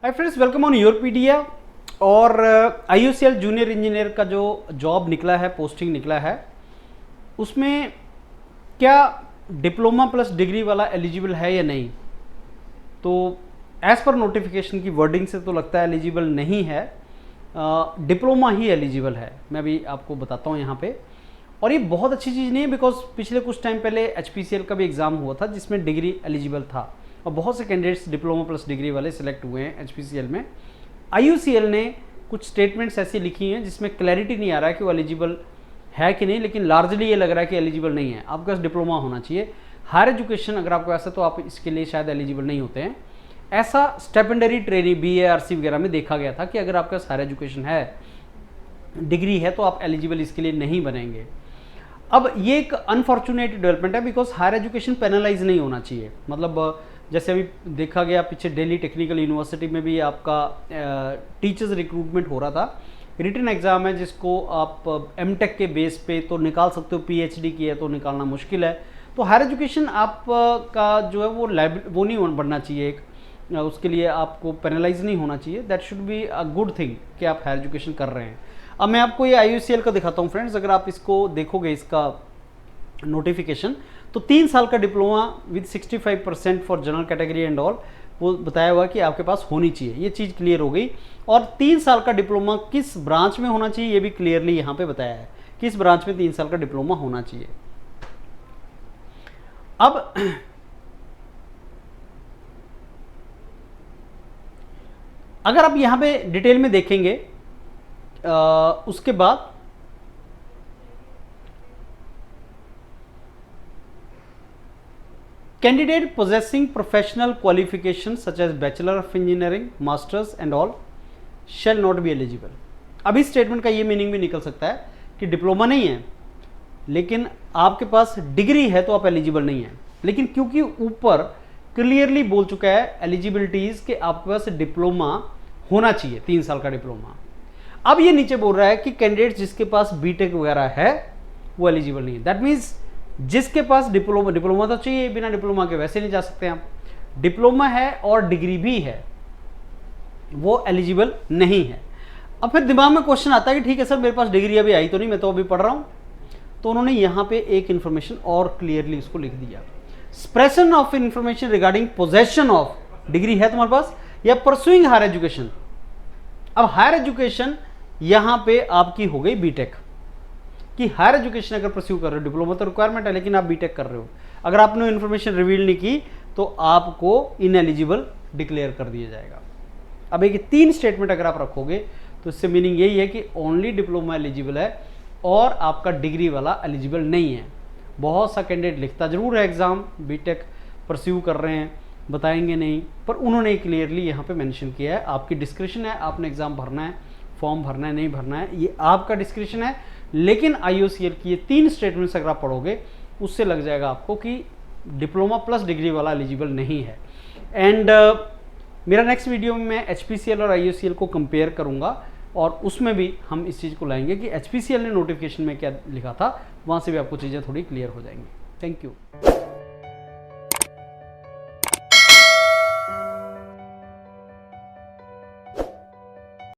Hi friends, welcome on Yourpedia. और IUCL junior engineer का जो जॉब निकला है, पोस्टिंग निकला है, उसमें क्या डिप्लोमा प्लस डिग्री वाला एलिजिबल है या नहीं। तो एज पर नोटिफिकेशन की वर्डिंग से तो लगता है एलिजिबल नहीं है, डिप्लोमा ही एलिजिबल है। मैं भी आपको बताता हूँ यहाँ पे। और ये बहुत अच्छी चीज़ नहीं है, बिकॉज पिछले कुछ टाइम पहले HPCL का भी एग्ज़ाम हुआ था जिसमें डिग्री एलिजिबल था और बहुत से कैंडिडेट्स डिप्लोमा प्लस डिग्री वाले सिलेक्ट हुए हैं HPCL में। IUCL ने कुछ स्टेटमेंट्स ऐसी लिखी हैं जिसमें क्लैरिटी नहीं आ रहा है कि वो एलिजिबल है कि नहीं, लेकिन लार्जली ये लग रहा है कि एलिजिबल नहीं है। आपके पास डिप्लोमा होना चाहिए। हायर एजुकेशन अगर आपको ऐसा, तो आप इसके लिए शायद एलिजिबल नहीं होते हैं। ऐसा स्टेपेंडरी ट्रेनिंग BARC वगैरह में देखा गया था कि अगर आपके पास हायर एजुकेशन है, डिग्री है, तो आप एलिजिबल इसके लिए नहीं बनेंगे। अब ये एक अनफॉर्चुनेट डेवलपमेंट है, बिकॉज हायर एजुकेशन पेनलाइज नहीं होना चाहिए। मतलब जैसे अभी देखा गया पीछे दिल्ली टेक्निकल यूनिवर्सिटी में भी आपका टीचर्स रिक्रूटमेंट हो रहा था। रिटन एग्ज़ाम है जिसको आप MTech के बेस पे तो निकाल सकते हो, PhD की है तो निकालना मुश्किल है। तो हायर एजुकेशन आप का जो है वो नहीं बनना चाहिए। उसके लिए आपको पेनलाइज नहीं होना चाहिए। That should be a good thing कि आप हायर एजुकेशन कर रहे हैं। अब मैं आपको ये IUCL का दिखाता हूँ फ्रेंड्स। अगर आप इसको देखोगे, इसका नोटिफिकेशन, तो 3 साल का diploma with 65% for general category and all, वो बताया हुआ कि आपके पास होनी चाहिए। ये चीज़ क्लियर हो गई। और 3 साल का डिप्लोमा किस ब्रांच में होना चाहिए ये भी क्लियरली यहाँ पे बताया है, किस ब्रांच में 3 साल का डिप्लोमा होना चाहिए। अब अगर आप यहाँ पे डिटेल में देखेंगे, उसके बाद candidate possessing professional qualification such as bachelor of engineering, masters and all shall not be eligible. अब इस स्टेटमेंट का ये मीनिंग भी निकल सकता है कि डिप्लोमा नहीं है लेकिन आपके पास डिग्री है तो आप एलिजिबल नहीं है। लेकिन क्योंकि ऊपर क्लियरली बोल चुका है एलिजिबिलिटीज कि आपके पास डिप्लोमा होना चाहिए, 3 साल का डिप्लोमा। अब ये नीचे बोल रहा है कि कैंडिडेट जिसके पास BTech वगैरह है वो एलिजिबल नहीं है। दैट मीन्स जिसके पास डिप्लोमा तो चाहिए, बिना डिप्लोमा के वैसे नहीं जा सकते आप। डिप्लोमा है और डिग्री भी है, वो एलिजिबल नहीं है। अब फिर दिमाग में क्वेश्चन आता है कि ठीक है सर, मेरे पास डिग्री अभी आई तो नहीं, मैं तो अभी पढ़ रहा हूं। तो उन्होंने यहां पे एक इंफॉर्मेशन और क्लियरली उसको लिख दिया, expression of information regarding possession of degree है तुम्हारे पास या परसुइंग हायर एजुकेशन। अब हायर एजुकेशन यहां पे आपकी हो गई BTech कि हायर एजुकेशन अगर परस्यू कर रहे हो, डिप्लोमा तो रिक्वायरमेंट है लेकिन आप BTech कर रहे हो, अगर आपने इन्फॉर्मेशन रिवील नहीं की तो आपको इनएलिजिबल डिक्लेयर कर दिया जाएगा। अब एक 3 स्टेटमेंट अगर आप रखोगे तो इससे मीनिंग यही है कि ओनली डिप्लोमा एलिजिबल है और आपका डिग्री वाला एलिजिबल नहीं है। बहुत सा कैंडिडेट लिखता जरूर है एग्जाम, BTech परस्यू कर रहे हैं, बताएंगे नहीं, पर उन्होंने क्लियरली यहाँ पे मेंशन किया है आपकी डिस्क्रिप्शन है, आपने एग्जाम भरना है, फॉर्म भरना है नहीं भरना है, ये आपका डिस्क्रिप्शन है। लेकिन IUCL की ये 3 स्टेटमेंट्स अगर आप पढ़ोगे उससे लग जाएगा आपको कि डिप्लोमा प्लस डिग्री वाला एलिजिबल नहीं है। एंड मेरा नेक्स्ट वीडियो में मैं HPCL और IUCL को कंपेयर करूंगा और उसमें भी हम इस चीज़ को लाएंगे कि HPCL ने नोटिफिकेशन में क्या लिखा था, वहाँ से भी आपको चीज़ें थोड़ी क्लियर हो जाएंगी। Thank you.